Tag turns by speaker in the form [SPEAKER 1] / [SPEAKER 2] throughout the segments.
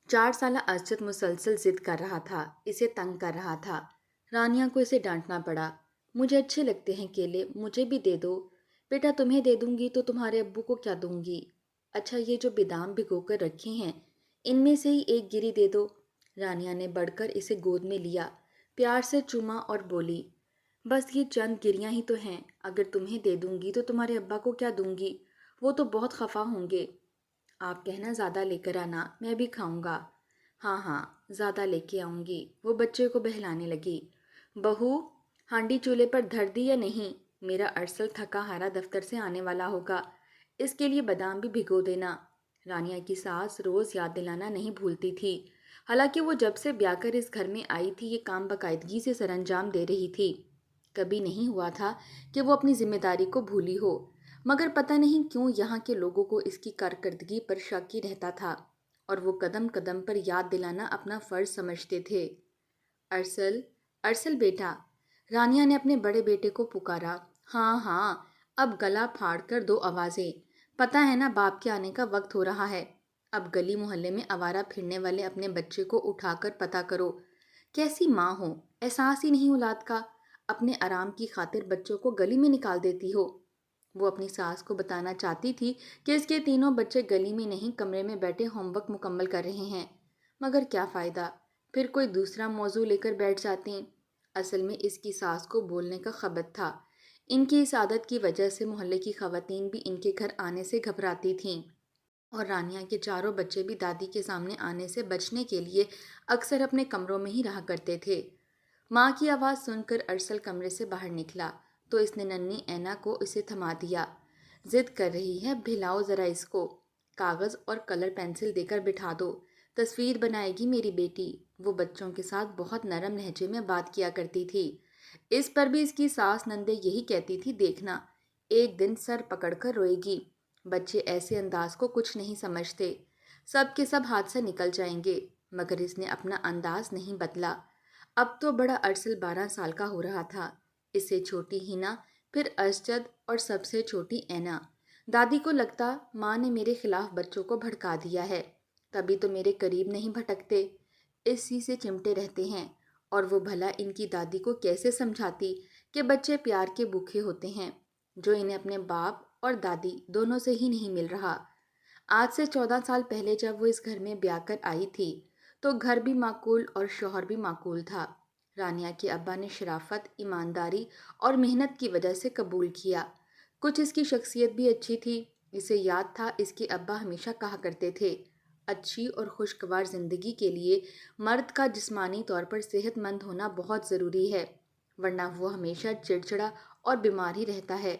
[SPEAKER 1] 4 سالہ ارشد مسلسل ضد کر رہا تھا، اسے تنگ کر رہا تھا۔ رانیہ کو اسے ڈانٹنا پڑا۔ مجھے اچھے لگتے ہیں کیلے، مجھے بھی دے دو۔ بیٹا تمہیں دے دوں گی تو تمہارے ابو کو کیا دوں گی؟ اچھا یہ جو بادام بھگو کر رکھے ہیں ان میں سے ہی ایک گری دے دو۔ رانیہ نے بڑھ کر اسے گود میں لیا، پیار سے چوما اور بولی، بس یہ چند گریاں ہی تو ہیں، اگر تمہیں دے دوں گی تو تمہارے ابا کو کیا دوں گی؟ وہ تو بہت خفا ہوں گے۔ آپ کہنا زیادہ لے کر آنا، میں بھی کھاؤں گا۔ ہاں ہاں زیادہ لے کے آؤں گی۔ وہ بچے کو بہلانے لگی۔ بہو ہانڈی چولہے پر دھر دی یا نہیں؟ میرا ارسل تھکا ہارا دفتر سے آنے والا ہوگا، اس کے لیے بادام بھی بھگو دینا۔ رانیہ کی ساس روز یاد دلانا نہیں بھولتی تھی، حالانکہ وہ جب سے بیاہ کر اس گھر میں آئی تھی یہ کام باقاعدگی سے سر انجام دے رہی تھی۔ کبھی نہیں ہوا تھا کہ وہ اپنی ذمہ داری کو بھولی ہو، مگر پتہ نہیں کیوں یہاں کے لوگوں کو اس کی کارکردگی پر شک ہی رہتا تھا اور وہ قدم قدم پر یاد دلانا اپنا فرض سمجھتے تھے۔ ارسل، ارسل بیٹا، رانیہ نے اپنے بڑے بیٹے کو پکارا۔ ہاں ہاں، اب گلا پھاڑ کر دو آوازیں، پتہ ہے نا باپ کے آنے کا وقت ہو رہا ہے۔ اب گلی محلے میں آوارہ پھرنے والے اپنے بچے کو اٹھا کر پتہ کرو۔ کیسی ماں ہو، احساس ہی نہیں اولاد کا، اپنے آرام کی خاطر بچوں کو گلی میں نکال دیتی ہو۔ وہ اپنی ساس کو بتانا چاہتی تھی کہ اس کے تینوں بچے گلی میں نہیں کمرے میں بیٹھے ہوم ورک مکمل کر رہے ہیں، مگر کیا فائدہ، پھر کوئی دوسرا موضوع لے کر بیٹھ جاتی۔ اصل میں اس کی ساس کو بولنے کا خبت تھا، ان کی اس عادت کی وجہ سے محلے کی خواتین بھی ان کے گھر آنے سے گھبراتی تھیں اور رانیہ کے چاروں بچے بھی دادی کے سامنے آنے سے بچنے کے لیے اکثر اپنے کمروں میں ہی رہا کرتے تھے۔ ماں کی آواز سن کر ارسل کمرے سے باہر نکلا تو اس نے ننھی اینا کو اسے تھما دیا۔ ضد کر رہی ہے، بھلاؤ ذرا اس کو، کاغذ اور کلر پینسل دے کر بٹھا دو، تصویر بنائے گی میری بیٹی۔ وہ بچوں کے ساتھ بہت نرم لہجے میں بات کیا کرتی تھی۔ اس پر بھی اس کی ساس نندے یہی کہتی تھی، دیکھنا ایک دن سر پکڑ کر روئے گی۔ بچے ایسے انداز کو کچھ نہیں سمجھتے، سب کے سب ہاتھ سے نکل جائیں گے، مگر اس نے اپنا انداز نہیں بدلا۔ اب تو بڑا ارسل 12 سال کا ہو رہا تھا، اس سے چھوٹی ہینا، پھر ارشد اور سب سے چھوٹی اینا۔ دادی کو لگتا ماں نے میرے خلاف بچوں کو بھڑکا دیا ہے، تبھی تو میرے قریب نہیں بھٹکتے، اسی سے چمٹے رہتے ہیں۔ اور وہ بھلا ان کی دادی کو کیسے سمجھاتی کہ بچے پیار کے بھوکے ہوتے ہیں، جو انہیں اپنے باپ اور دادی دونوں سے ہی نہیں مل رہا۔ آج سے 14 سال پہلے جب وہ اس گھر میں بیاہ کر آئی تھی تو گھر بھی معقول اور شوہر بھی معقول تھا۔ رانیہ کے ابا نے شرافت، ایمانداری اور محنت کی وجہ سے قبول کیا۔ کچھ اس کی شخصیت بھی اچھی تھی، اسے یاد تھا اس کے ابا ہمیشہ کہا کرتے تھے، اچھی اور خوشگوار زندگی کے لیے مرد کا جسمانی طور پر صحت مند ہونا بہت ضروری ہے، ورنہ وہ ہمیشہ چڑچڑا اور بیمار ہی رہتا ہے۔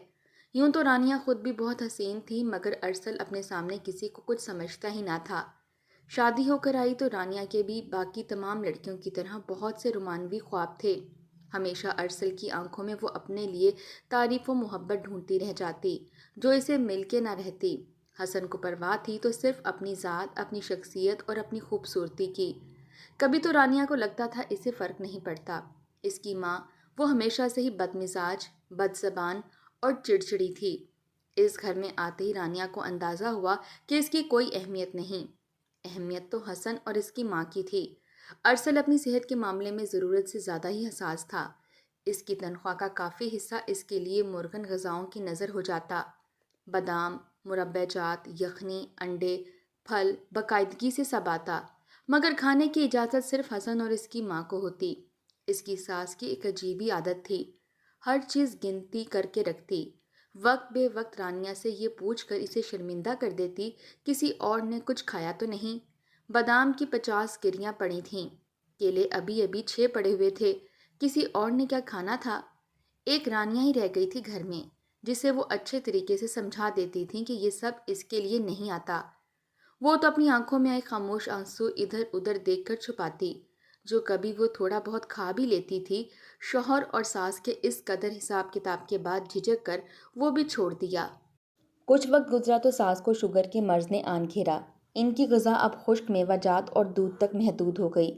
[SPEAKER 1] یوں تو رانیہ خود بھی بہت حسین تھی، مگر ارسل اپنے سامنے کسی کو کچھ سمجھتا ہی نہ تھا۔ شادی ہو کر آئی تو رانیہ کے بھی باقی تمام لڑکیوں کی طرح بہت سے رومانوی خواب تھے۔ ہمیشہ ارسل کی آنکھوں میں وہ اپنے لیے تعریف و محبت ڈھونڈتی رہ جاتی جو اسے مل کے نہ رہتی۔ حسن کو پرواہ تھی تو صرف اپنی ذات، اپنی شخصیت اور اپنی خوبصورتی کی۔ کبھی تو رانیہ کو لگتا تھا اسے فرق نہیں پڑتا، اس کی ماں وہ ہمیشہ سے ہی بد مزاج، بد زبان اور چڑچڑی تھی۔ اس گھر میں آتے ہی رانیہ کو اندازہ ہوا کہ اس کی کوئی اہمیت نہیں، اہمیت تو حسن اور اس کی ماں کی تھی۔ ارسل اپنی صحت کے معاملے میں ضرورت سے زیادہ ہی حساس تھا، اس کی تنخواہ کا کافی حصہ اس کے لیے مرغن غذاؤں کی نظر ہو جاتا۔ بادام، مربع جات، یخنی، انڈے، پھل باقاعدگی سے سب آتا، مگر کھانے کی اجازت صرف حسن اور اس کی ماں کو ہوتی۔ اس کی ساس کی ایک عجیب ہی عادت تھی، ہر چیز گنتی کر کے رکھتی، وقت بے وقت رانیہ سے یہ پوچھ کر اسے شرمندہ کر دیتی کسی اور نے کچھ کھایا تو نہیں۔ بادام کی 50 گریاں پڑی تھیں، کیلے ابھی ابھی 6 پڑے ہوئے تھے، کسی اور نے کیا کھانا تھا؟ ایک رانیہ ہی رہ گئی تھی گھر میں جسے وہ اچھے طریقے سے سمجھا دیتی تھی کہ یہ سب اس کے لیے نہیں آتا۔ وہ تو اپنی آنکھوں میں آئے خاموش آنسو ادھر ادھر دیکھ کر چھپاتی، جو کبھی وہ تھوڑا بہت کھا بھی لیتی تھی۔ شوہر اور ساس کے اس قدر حساب کتاب کے بعد جھجک کر وہ بھی چھوڑ دیا۔ کچھ وقت گزرا تو ساس کو شوگر کے مرض نے آن گھیرا، ان کی غذا اب خشک میوہ جات اور دودھ تک محدود ہو گئی۔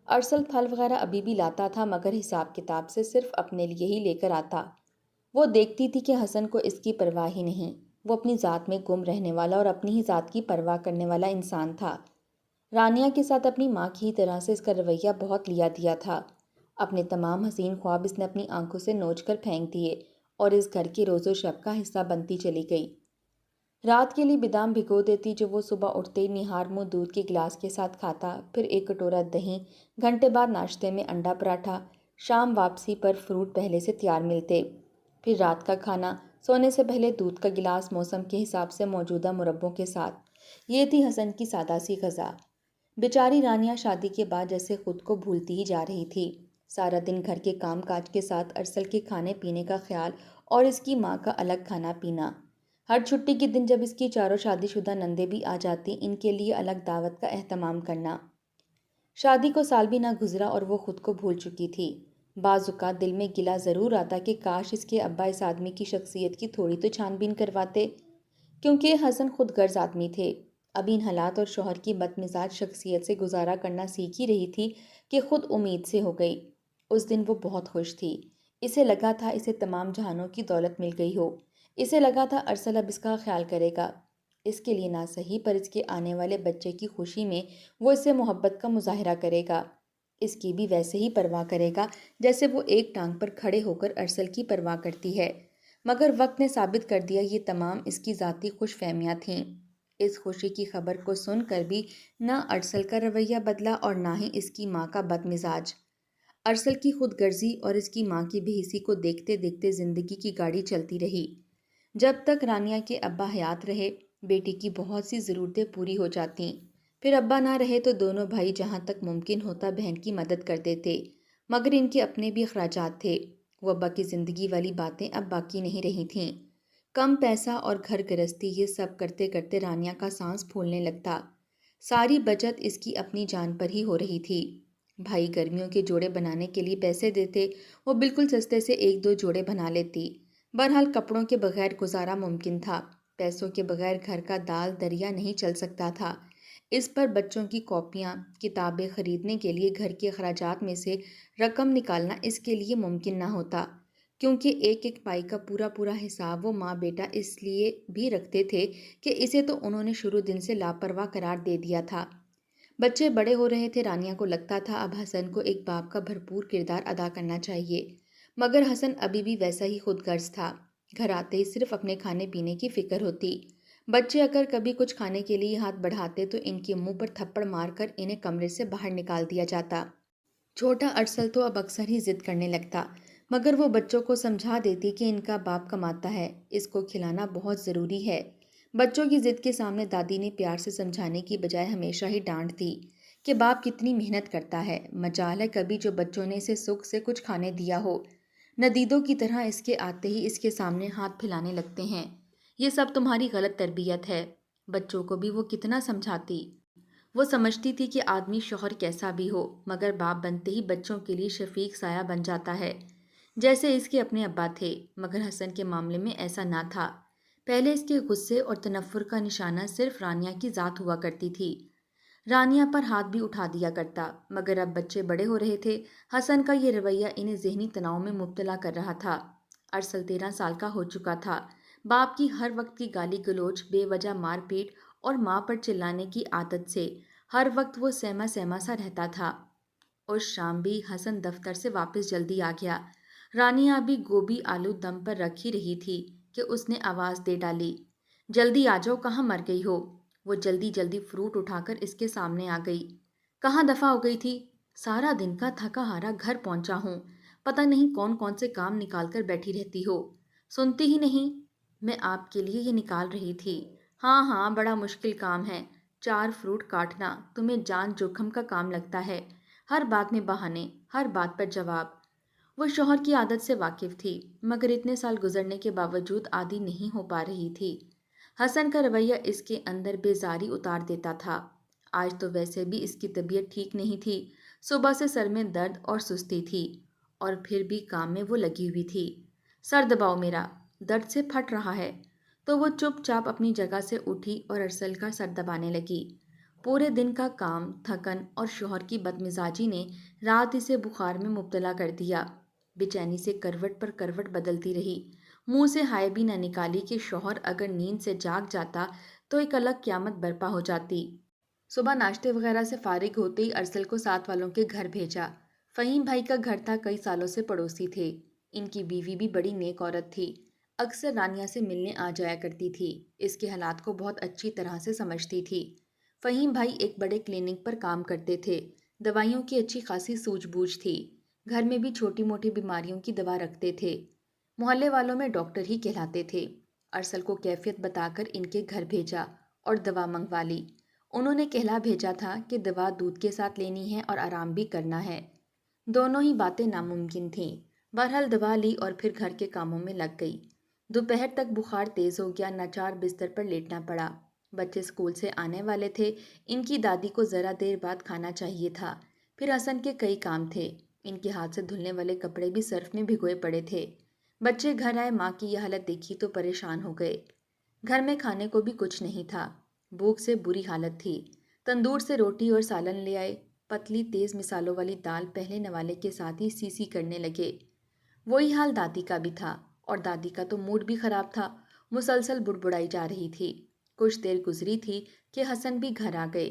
[SPEAKER 1] ارسل پھل وغیرہ ابھی بھی لاتا تھا، مگر حساب کتاب سے صرف اپنے لیے ہی لے کر آتا۔ وہ دیکھتی تھی کہ حسن کو اس کی پرواہ ہی نہیں، وہ اپنی ذات میں گم رہنے والا اور اپنی ہی ذات کی پرواہ کرنے والا انسان تھا۔ رانیہ کے ساتھ اپنی ماں کی ہی طرح سے اس کا رویہ بہت لیا دیا تھا۔ اپنے تمام حسین خواب اس نے اپنی آنکھوں سے نوچ کر پھینک دیے اور اس گھر کے روز و شب کا حصہ بنتی چلی گئی۔ رات کے لیے بادام بھگو دیتی جو وہ صبح اٹھتے ہی نہار منہ دودھ کے گلاس کے ساتھ کھاتا، پھر ایک کٹورا دہی، گھنٹے بعد ناشتے میں انڈا پراٹھا، شام واپسی پر فروٹ پہلے سے تیار ملتے، پھر رات کا کھانا، سونے سے پہلے دودھ کا گلاس موسم کے حساب سے موجودہ مربوں کے ساتھ۔ یہ تھی حسن کی سادہ سی غذا۔ بیچاری رانیہ شادی کے بعد جیسے خود کو بھولتی ہی جا رہی تھی۔ سارا دن گھر کے کام کاج کے ساتھ ارسل کے کھانے پینے کا خیال اور اس کی ماں کا الگ کھانا پینا۔ ہر چھٹی کے دن جب اس کی چاروں شادی شدہ نندیں بھی آ جاتی، ان کے لیے الگ دعوت کا اہتمام کرنا۔ شادی کو سال بھی نہ گزرا اور وہ خود کو بھول چکی تھی۔ بعض اوقات دل میں گلہ ضرور آتا کہ کاش اس کے ابا اس آدمی کی شخصیت کی تھوڑی تو چھان بین کرواتے، کیونکہ حسن خود غرض آدمی تھے۔ ابھی ان حالات اور شوہر کی بد مزاج شخصیت سے گزارا کرنا سیکھ ہی رہی تھی کہ خود امید سے ہو گئی۔ اس دن وہ بہت خوش تھی۔ اسے لگا تھا اسے تمام جہانوں کی دولت مل گئی ہو۔ اسے لگا تھا ارسل اب اس کا خیال کرے گا، اس کے لیے نہ صحیح پر اس کے آنے والے بچے کی خوشی میں وہ اس سے محبت کا مظاہرہ کرے گا، اس کی بھی ویسے ہی پرواہ کرے گا جیسے وہ ایک ٹانگ پر کھڑے ہو کر ارسل کی پرواہ کرتی ہے۔ مگر وقت نے ثابت کر دیا یہ تمام اس کی ذاتی خوش فہمیاں تھیں۔ اس خوشی کی خبر کو سن کر بھی نہ ارسل کا رویہ بدلا اور نہ ہی اس کی ماں کا بد مزاج۔ ارسل کی خود غرضی اور اس کی ماں کی بے حسی کو دیکھتے دیکھتے زندگی کی گاڑی چلتی رہی۔ جب تک رانیہ کے ابا حیات رہے، بیٹی کی بہت سی ضرورتیں پوری ہو جاتیں، پھر ابا نہ رہے تو دونوں بھائی جہاں تک ممکن ہوتا بہن کی مدد کرتے تھے، مگر ان کے اپنے بھی اخراجات تھے۔ وہ ابا کی زندگی والی باتیں اب باقی نہیں رہی تھیں۔ کم پیسہ اور گھر گرہستی یہ سب کرتے کرتے رانیہ کا سانس پھولنے لگتا۔ ساری بچت اس کی اپنی جان پر ہی ہو رہی تھی۔ بھائی گرمیوں کے جوڑے بنانے کے لیے پیسے دیتے، وہ بالکل سستے سے ایک دو جوڑے بنا لیتی۔ بہرحال کپڑوں کے بغیر گزارا ممکن تھا، پیسوں کے بغیر گھر کا دال دریا نہیں چل سکتا تھا۔ اس پر بچوں کی کاپیاں، کتابیں خریدنے کے لیے گھر کے اخراجات میں سے رقم نکالنا اس کے لیے ممکن نہ ہوتا، کیونکہ ایک ایک پائی کا پورا پورا حساب وہ ماں بیٹا اس لیے بھی رکھتے تھے کہ اسے تو انہوں نے شروع دن سے لاپرواہ قرار دے دیا تھا۔ بچے بڑے ہو رہے تھے، رانیہ کو لگتا تھا اب حسن کو ایک باپ کا بھرپور کردار ادا کرنا چاہیے، مگر حسن ابھی بھی ویسا ہی خود غرض تھا۔ گھر آتے ہی صرف اپنے کھانے پینے کی فکر ہوتی۔ بچے اگر کبھی کچھ کھانے کے لیے ہاتھ بڑھاتے تو ان کے منہ پر تھپڑ مار کر انہیں کمرے سے باہر نکال دیا جاتا۔ چھوٹا ارسل تو اب اکثر ہی ضد کرنے لگتا، مگر وہ بچوں کو سمجھا دیتی کہ ان کا باپ کماتا ہے، اس کو کھلانا بہت ضروری ہے۔ بچوں کی ضد کے سامنے دادی نے پیار سے سمجھانے کی بجائے ہمیشہ ہی ڈانٹ دی کہ باپ کتنی محنت کرتا ہے، مجال ہے کبھی جو بچوں نے اسے سکھ سے کچھ کھانے دیا ہو۔ ندیدوں کی طرح اس کے آتے ہی اس کے سامنے ہاتھ پھیلانے لگتے ہیں، یہ سب تمہاری غلط تربیت ہے۔ بچوں کو بھی وہ کتنا سمجھاتی۔ وہ سمجھتی تھی کہ آدمی شوہر کیسا بھی ہو، مگر باپ بنتے ہی بچوں کے لیے شفیق سایہ بن جاتا ہے، جیسے اس کے اپنے ابا تھے۔ مگر حسن کے معاملے میں ایسا نہ تھا۔ پہلے اس کے غصے اور تنفر کا نشانہ صرف رانیہ کی ذات ہوا کرتی تھی۔ رانیہ پر ہاتھ بھی اٹھا دیا کرتا، مگر اب بچے بڑے ہو رہے تھے، حسن کا یہ رویہ انہیں ذہنی تناؤ میں مبتلا کر رہا تھا۔ ارسل 13 سال کا ہو چکا تھا۔ باپ کی ہر وقت کی گالی گلوچ، بے وجہ مار پیٹ اور ماں پر چلانے کی عادت سے ہر وقت وہ سہما سہما سا رہتا تھا۔ اس شام بھی حسن دفتر سے واپس جلدی آ گیا۔ رانیہ ابھی گوبھی آلو دم پر رکھ ہی رہی تھی کہ اس نے آواز دے ڈالی، جلدی آ جاؤ، کہاں مر گئی ہو؟ وہ جلدی جلدی فروٹ اٹھا کر اس کے سامنے آ گئی۔ کہاں دفع ہو گئی تھی؟ سارا دن کا تھکا ہارا گھر پہنچا ہوں، پتہ نہیں کون کون سے کام نکال کر بیٹھی رہتی ہو، سنتی ہی نہیں۔ میں آپ کے لیے یہ نکال رہی تھی۔ ہاں ہاں، بڑا مشکل کام ہے، 4 فروٹ کاٹنا تمہیں جان جوکھم کا کام لگتا ہے، ہر بات میں بہانے، ہر بات پر جواب۔ وہ شوہر کی عادت سے واقف تھی، مگر اتنے سال گزرنے کے باوجود عادی نہیں ہو پا رہی تھی۔ حسن کا رویہ اس کے اندر بیزاری اتار دیتا تھا۔ آج تو ویسے بھی اس کی طبیعت ٹھیک نہیں تھی، صبح سے سر میں درد اور سستی تھی، اور پھر بھی کام میں وہ لگی ہوئی تھی۔ سر دباؤ میرا، درد سے پھٹ رہا ہے۔ تو وہ چپ چاپ اپنی جگہ سے اٹھی اور ارسل کا سر دبانے لگی۔ پورے دن کا کام، تھکن اور شوہر کی بدمزاجی نے رات اسے بخار میں مبتلا کر دیا۔ بے چینی سے کروٹ پر کروٹ بدلتی رہی، منہ سے ہائے بھی نہ نکالی کہ شوہر اگر نیند سے جاگ جاتا تو ایک الگ قیامت برپا ہو جاتی۔ صبح ناشتے وغیرہ سے فارغ ہوتے ہی ارسل کو ساتھ والوں کے گھر بھیجا۔ فہیم بھائی کا گھر تھا، کئی سالوں سے پڑوسی تھے۔ ان کی بیوی بھی بڑی نیک عورت تھی، اکثر رانیہ سے ملنے آ جایا کرتی تھی، اس کے حالات کو بہت اچھی طرح سے سمجھتی تھی۔ فہیم بھائی ایک بڑے کلینک پر کام کرتے تھے، دوائیوں کی اچھی خاصی سوجھ بوجھ تھی، گھر میں بھی چھوٹی موٹی بیماریوں کی دوا رکھتے تھے، محلے والوں میں ڈاکٹر ہی کہلاتے تھے۔ ارسل کو کیفیت بتا کر ان کے گھر بھیجا اور دوا منگوا لی۔ انہوں نے کہلا بھیجا تھا کہ دوا دودھ کے ساتھ لینی ہے اور آرام بھی کرنا ہے۔ دونوں ہی باتیں ناممکن تھیں۔ بہرحال دوا لی اور پھر گھر کے کاموں میں لگ گئی۔ دوپہر تک بخار تیز ہو گیا، ناچار بستر پر لیٹنا پڑا۔ بچے اسکول سے آنے والے تھے، ان کی دادی کو ذرا دیر بعد کھانا چاہیے تھا۔ پھر حسن کے کئی کام تھے، ان کے ہاتھ سے دھلنے والے کپڑے بھی صرف میں بھگوئے پڑے تھے۔ بچے گھر آئے، ماں کی یہ حالت دیکھی تو پریشان ہو گئے۔ گھر میں کھانے کو بھی کچھ نہیں تھا، بھوک سے بری حالت تھی۔ تندور سے روٹی اور سالن لے آئے، پتلی تیز مثالوں والی دال پہلے نوالے کے ساتھ ہی سی سی کرنے لگے۔ وہی حال دادی کا بھی تھا، اور دادی کا تو موڈ بھی خراب تھا، مسلسل بڑبڑائی جا رہی تھی۔ کچھ دیر گزری تھی کہ حسن بھی گھر آ گئے۔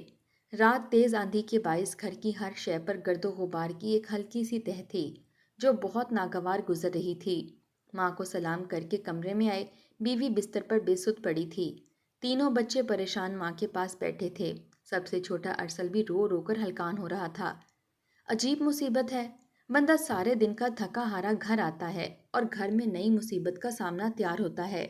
[SPEAKER 1] رات تیز آندھی کے باعث گھر کی ہر شے پر گرد و غبار کی ایک ہلکی سی تہ تھی جو بہت ناگوار گزر رہی تھی۔ ماں کو سلام کر کے کمرے میں آئے، بیوی بستر پر بے سدھ پڑی تھی۔ تینوں بچے پریشان ماں کے پاس بیٹھے تھے، سب سے چھوٹا ارسل بھی رو رو کر ہلکان ہو رہا تھا۔ عجیب مصیبت ہے، بندہ سارے دن کا تھکا ہارا گھر آتا ہے اور گھر میں نئی مصیبت کا سامنا تیار ہوتا ہے۔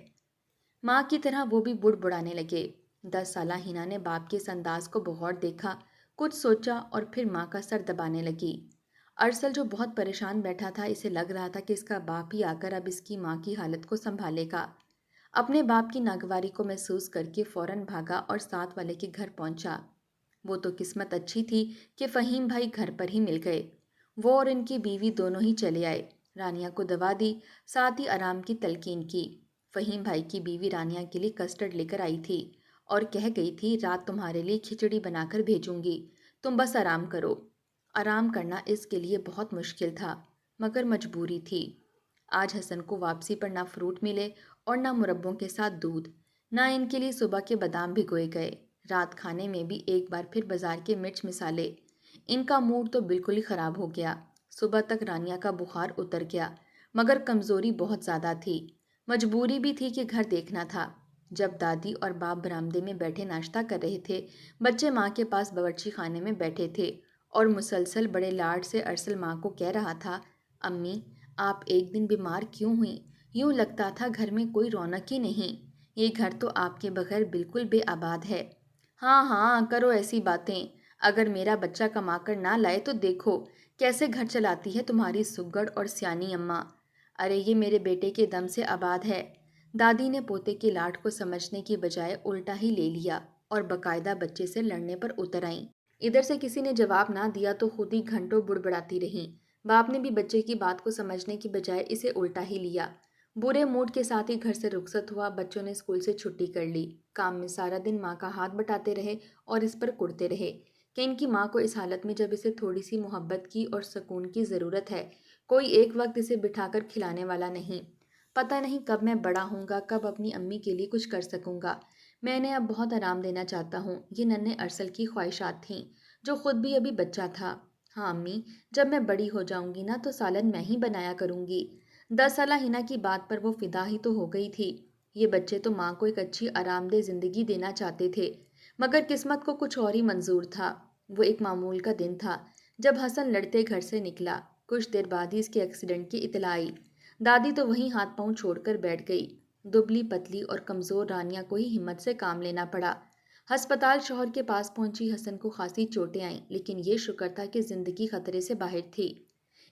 [SPEAKER 1] ماں کی طرح وہ بھی بڑبڑانے لگے۔ 10 سالہ ہینا نے باپ کے اس انداز کو بغور دیکھا، کچھ سوچا اور پھر ماں کا سر دبانے لگی۔ ارسل جو بہت پریشان بیٹھا تھا، اسے لگ رہا تھا کہ اس کا باپ ہی آ کر اب اس کی ماں کی حالت کو سنبھالے گا۔ اپنے باپ کی ناگواری کو محسوس کر کے فوراً بھاگا اور ساتھ والے کے گھر پہنچا۔ وہ تو قسمت اچھی تھی کہ فہیم بھائی گھر پر ہی مل گئے۔ وہ اور ان کی بیوی دونوں ہی چلے آئے، رانیہ کو دوا دی، ساتھ ہی آرام کی تلقین کی۔ فہیم بھائی کی بیوی رانیہ کے لیے کسٹرڈ لے کر آئی تھی اور کہہ گئی تھی رات تمہارے لیے کھچڑی بنا کر بھیجوں گی، تم بس آرام کرو۔ آرام کرنا اس کے لیے بہت مشکل تھا، مگر مجبوری تھی۔ آج حسن کو واپسی پر نہ فروٹ ملے اور نہ مربوں کے ساتھ دودھ، نہ ان کے لیے صبح کے بادام بھگوئے گئے۔ رات کھانے میں بھی ایک بار پھر بازار کے مرچ مسالے۔ ان کا موڈ تو بالکل ہی خراب ہو گیا۔ صبح تک رانیہ کا بخار اتر گیا، مگر کمزوری بہت زیادہ تھی۔ مجبوری بھی تھی کہ گھر دیکھنا تھا۔ جب دادی اور باپ برآمدے میں بیٹھے ناشتہ کر رہے تھے، بچے ماں کے پاس باورچی خانے میں بیٹھے تھے اور مسلسل بڑے لاڈ سے ارسل ماں کو کہہ رہا تھا، امی آپ ایک دن بیمار کیوں ہوئیں؟ یوں لگتا تھا گھر میں کوئی رونق ہی نہیں، یہ گھر تو آپ کے بغیر بالکل بے آباد ہے۔ ہاں ہاں کرو ایسی باتیں، اگر میرا بچہ کما کر نہ لائے تو دیکھو کیسے گھر چلاتی ہے تمہاری سگڑ اور سیانی اماں۔ ارے یہ میرے بیٹے کے دم سے آباد ہے۔ دادی نے پوتے کی لاٹ کو سمجھنے کی بجائے الٹا ہی لے لیا اور باقاعدہ بچے سے لڑنے پر اتر آئیں۔ ادھر سے کسی نے جواب نہ دیا تو خود ہی گھنٹوں بڑبڑاتی رہیں۔ باپ نے بھی بچے کی بات کو سمجھنے کی بجائے اسے الٹا ہی لیا۔ برے موڈ کے ساتھ ہی گھر سے رخصت ہوا، بچوں نے اسکول سے چھٹی کر لی۔ کام میں سارا دن ماں کا ہاتھ بٹاتے رہے اور اس پر کڑتے رہے کہ ان کی ماں کو اس حالت میں جب اسے تھوڑی سی محبت کی اور سکون کی ضرورت ہے، کوئی ایک وقت اسے بٹھا کر کھلانے والا نہیں۔ پتہ نہیں کب میں بڑا ہوں گا، کب اپنی امی کے لیے کچھ کر سکوں گا۔ میں نے اب بہت آرام دینا چاہتا ہوں۔ یہ ننھے ارسل کی خواہشات تھیں، جو خود بھی ابھی بچہ تھا۔ ہاں امی، جب میں بڑی ہو جاؤں گی نا تو سالن میں ہی بنایا کروں گی۔ 10 سالہ ہینا کی بات پر وہ فدا ہی تو ہو گئی تھی۔ یہ بچے تو ماں کو ایک اچھی آرام دہ زندگی دینا چاہتے تھے، مگر قسمت کو کچھ اور ہی منظور تھا۔ وہ ایک معمول کا دن تھا جب حسن لڑتے گھر سے نکلا۔ کچھ دیر بعد ہی اس کے ایکسیڈنٹ کی اطلاع آئی۔ دادی تو وہیں ہاتھ پاؤں چھوڑ کر بیٹھ گئی۔ دبلی پتلی اور کمزور رانیہ کو ہی ہمت سے کام لینا پڑا۔ ہسپتال شوہر کے پاس پہنچی، حسن کو خاصی چوٹیں آئیں، لیکن یہ شکر تھا کہ زندگی خطرے سے باہر تھی۔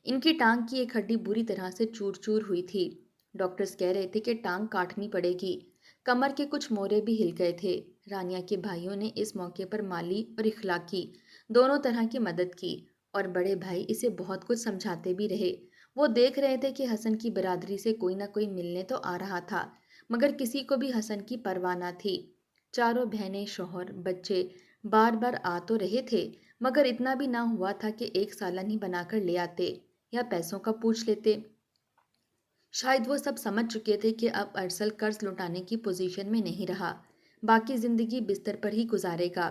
[SPEAKER 1] ان کی ٹانگ کی ایک ہڈی بری طرح سے چور چور ہوئی تھی، ڈاکٹرز کہہ رہے تھے کہ ٹانگ کاٹنی پڑے گی۔ کمر کے کچھ مورے بھی ہل گئے تھے۔ رانیہ کے بھائیوں نے اس موقع پر مالی اور اخلاقی دونوں طرح کی مدد کی، اور بڑے بھائی اسے بہت کچھ سمجھاتے بھی رہے۔ وہ دیکھ رہے تھے کہ حسن کی برادری سے کوئی نہ کوئی ملنے تو آ رہا تھا، مگر کسی کو بھی حسن کی پرواہ نہ تھی۔ چاروں بہنیں، شوہر، بچے بار بار آ تو رہے تھے، مگر اتنا بھی نہ ہوا تھا کہ ایک سالن ہی بنا کر لے آتے یا پیسوں کا پوچھ لیتے۔ شاید وہ سب سمجھ چکے تھے کہ اب ارسل قرض لوٹانے کی پوزیشن میں نہیں رہا، باقی زندگی بستر پر ہی گزارے گا۔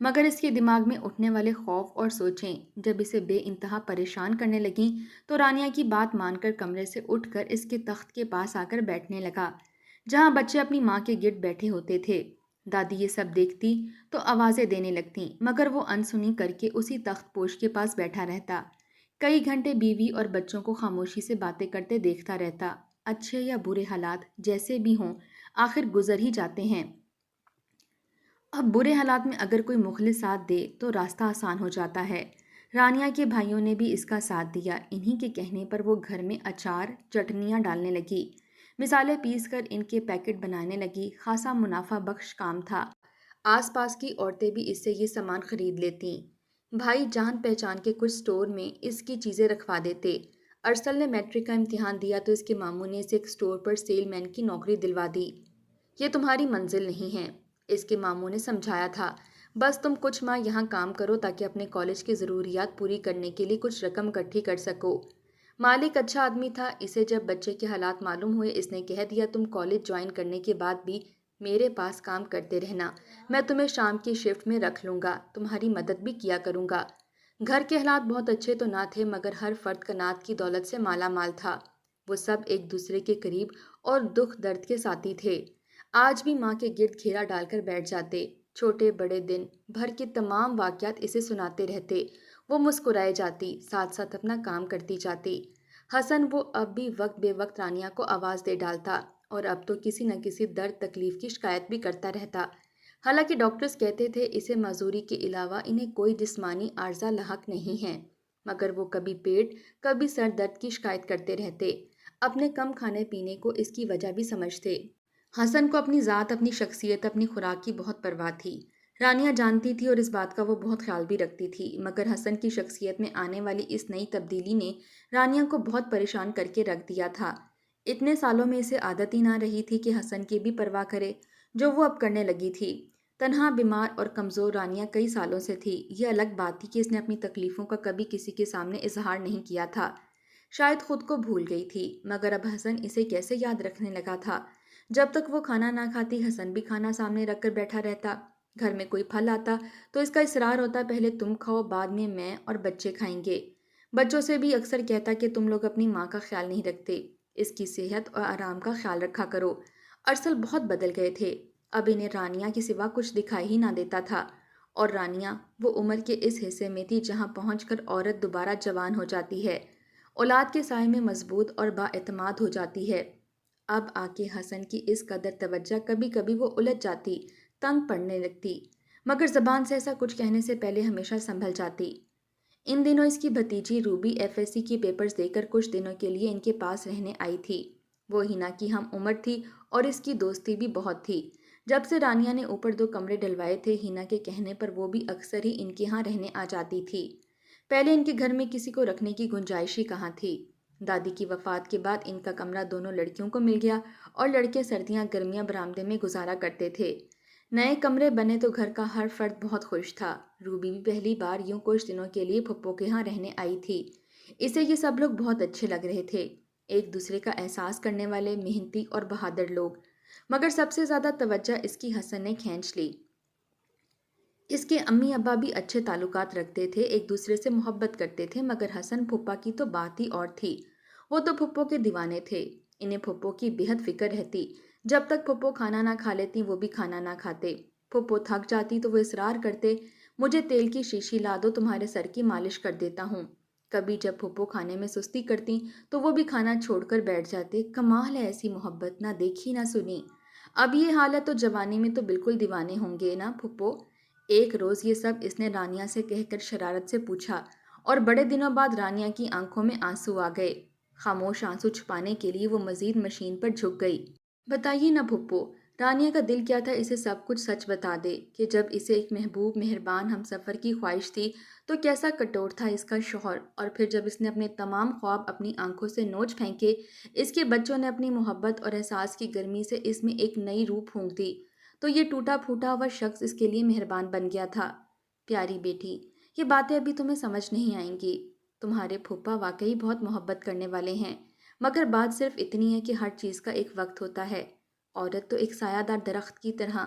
[SPEAKER 1] مگر اس کے دماغ میں اٹھنے والے خوف اور سوچیں جب اسے بے انتہا پریشان کرنے لگیں تو رانیہ کی بات مان کر کمرے سے اٹھ کر اس کے تخت کے پاس آ کر بیٹھنے لگا جہاں بچے اپنی ماں کے گرد بیٹھے ہوتے تھے۔ دادی یہ سب دیکھتی تو آوازیں دینے لگتی مگر وہ انسنی کر کے اسی تخت پوش کے پاس بیٹھا رہتا۔ کئی گھنٹے بیوی اور بچوں کو خاموشی سے باتیں کرتے دیکھتا رہتا۔ اچھے یا برے حالات جیسے بھی ہوں آخر گزر ہی جاتے ہیں۔ اب برے حالات میں اگر کوئی مخلص ساتھ دے تو راستہ آسان ہو جاتا ہے۔ رانیہ کے بھائیوں نے بھی اس کا ساتھ دیا۔ انہی کے کہنے پر وہ گھر میں اچار چٹنیاں ڈالنے لگی، مثالیں پیس کر ان کے پیکٹ بنانے لگی۔ خاصا منافع بخش کام تھا۔ آس پاس کی عورتیں بھی اس سے یہ سامان خرید لیتیں۔ بھائی جان پہچان کے کچھ سٹور میں اس کی چیزیں رکھوا دیتے۔ ارسل نے میٹرک کا امتحان دیا تو اس کے ماموں نے اسے ایک سٹور پر سیل مین کی نوکری دلوا دی۔ یہ تمہاری منزل نہیں ہے، اس کے ماموں نے سمجھایا تھا۔ بس تم کچھ ماہ یہاں کام کرو تاکہ اپنے کالج کی ضروریات پوری کرنے کے لیے کچھ رقم اکٹھی کر سکو۔ مالک اچھا آدمی تھا۔ اسے جب بچے کے حالات معلوم ہوئے اس نے کہہ دیا تم کالج جوائن کرنے کے بعد بھی میرے پاس کام کرتے رہنا، میں تمہیں شام کی شفٹ میں رکھ لوں گا، تمہاری مدد بھی کیا کروں گا۔ گھر کے حالات بہت اچھے تو نہ تھے مگر ہر فرد کنات کی دولت سے مالا مال تھا۔ وہ سب ایک دوسرے کے قریب اور دکھ درد کے ساتھی تھے۔ آج بھی ماں کے گرد گھیرا ڈال کر بیٹھ جاتے، چھوٹے بڑے دن بھر کے تمام واقعات اسے سناتے رہتے۔ وہ مسکرائے جاتی، ساتھ ساتھ اپنا کام کرتی جاتی۔ حسن وہ اب بھی وقت بے وقت رانیہ کو آواز دے ڈالتا اور اب تو کسی نہ کسی درد تکلیف کی شکایت بھی کرتا رہتا۔ حالانکہ ڈاکٹرز کہتے تھے اسے معذوری کے علاوہ انہیں کوئی جسمانی عارضہ لاحق نہیں ہے، مگر وہ کبھی پیٹ کبھی سر درد کی شکایت کرتے رہتے۔ اپنے کم کھانے پینے کو اس کی وجہ بھی سمجھتے۔ حسن کو اپنی ذات، اپنی شخصیت، اپنی خوراک کی بہت پرواہ تھی۔ رانیہ جانتی تھی اور اس بات کا وہ بہت خیال بھی رکھتی تھی، مگر حسن کی شخصیت میں آنے والی اس نئی تبدیلی نے رانیہ کو بہت پریشان کر کے رکھ دیا تھا۔ اتنے سالوں میں اسے عادت ہی نہ رہی تھی کہ حسن کی بھی پرواہ کرے، جو وہ اب کرنے لگی تھی۔ تنہا، بیمار اور کمزور رانیہ کئی سالوں سے تھی۔ یہ الگ بات تھی کہ اس نے اپنی تکلیفوں کا کبھی کسی کے سامنے اظہار نہیں کیا تھا۔ شاید خود کو بھول گئی تھی، مگر اب حسن اسے کیسے یاد رکھنے لگا تھا۔ جب تک وہ کھانا نہ کھاتی حسن بھی کھانا سامنے رکھ کر بیٹھا رہتا۔ گھر میں کوئی پھل آتا تو اس کا اصرار ہوتا پہلے تم کھاؤ بعد میں اور بچے کھائیں گے۔ بچوں سے بھی اکثر کہتا کہ تم لوگ اپنی ماں کا خیال نہیں رکھتے، اس کی صحت اور آرام کا خیال رکھا کرو۔ ارسل بہت بدل گئے تھے۔ اب انہیں رانیہ کے سوا کچھ دکھائی ہی نہ دیتا تھا، اور رانیہ وہ عمر کے اس حصے میں تھی جہاں پہنچ کر عورت دوبارہ جوان ہو جاتی ہے، اولاد کے سائے میں مضبوط اور بااعتماد ہو جاتی ہے۔ اب آ کے حسن کی اس قدر توجہ کبھی کبھی وہ الجھ جاتی، تنگ پڑنے لگتی، مگر زبان سے ایسا کچھ کہنے سے پہلے ہمیشہ سنبھل جاتی۔ ان دنوں اس کی بھتیجی روبی ایف ایس سی کی پیپرز دے کر کچھ دنوں کے لیے ان کے پاس رہنے آئی تھی۔ وہ ہینا کی ہم عمر تھی اور اس کی دوستی بھی بہت تھی۔ جب سے رانیہ نے اوپر 2 کمرے ڈلوائے تھے ہینا کے کہنے پر وہ بھی اکثر ہی ان کے ہاں رہنے آ جاتی تھی۔ پہلے ان کے گھر میں کسی کو رکھنے کی گنجائش ہی کہاں تھی۔ دادی کی وفات کے بعد ان کا کمرہ دونوں لڑکیوں کو مل گیا اور لڑکے سردیاں گرمیاں برآمدے میں گزارا کرتے تھے۔ نئے کمرے بنے تو گھر کا ہر فرد بہت خوش تھا۔ روبی بھی پہلی بار یوں کچھ دنوں کے لیے پھپھو کے ہاں رہنے آئی تھی۔ اسے یہ سب لوگ بہت اچھے لگ رہے تھے، ایک دوسرے کا احساس کرنے والے، محنتی اور بہادر لوگ۔ مگر سب سے زیادہ توجہ اس کی حسن نے کھینچ لی۔ اس کے امی ابا بھی اچھے تعلقات رکھتے تھے، ایک دوسرے سے محبت کرتے تھے، مگر حسن پھپھا کی تو بات ہی اور تھی۔ وہ تو پھپھو کے دیوانے تھے، انہیں پھپھو کی بےحد فکر رہتی۔ جب تک پھپھو کھانا نہ کھا لیتی وہ بھی کھانا نہ کھاتے۔ پھپھو تھک جاتی تو وہ اصرار کرتے، مجھے تیل کی شیشی لا دو، تمہارے سر کی مالش کر دیتا ہوں۔ کبھی جب پھپھو کھانے میں سستی کرتی تو وہ بھی کھانا چھوڑ کر بیٹھ جاتے۔ کمال ہے ایسی محبت، نہ دیکھی نہ سنی۔ اب یہ حال ہے تو جوانی میں تو بالکل دیوانے ہوں گے نا پھپھو؟ ایک روز یہ سب اس نے رانیہ سے کہہ کر شرارت سے پوچھا، اور بڑے دنوں بعد رانیہ کی آنکھوں میں آنسو آ گئے۔ خاموش آنسو چھپانے کے لیے وہ مزید مشین پر جھک گئی۔ بتائیے نا پھپھو، رانیہ کا دل کیا تھا اسے سب کچھ سچ بتا دے کہ جب اسے ایک محبوب مہربان ہمسفر کی خواہش تھی تو کیسا کٹور تھا اس کا شوہر، اور پھر جب اس نے اپنے تمام خواب اپنی آنکھوں سے نوچ پھینکے، اس کے بچوں نے اپنی محبت اور احساس کی گرمی سے اس میں ایک نئی روح پھونک دی، تو یہ ٹوٹا پھوٹا ہوا شخص اس کے لیے مہربان بن گیا تھا۔ پیاری بیٹی، یہ باتیں ابھی تمہیں سمجھ نہیں آئیں گی۔ تمہارے پھپھا واقعی بہت محبت کرنے والے ہیں، مگر بات صرف اتنی ہے کہ ہر چیز کا ایک وقت ہوتا ہے۔ عورت تو ایک سایہ دار درخت کی طرح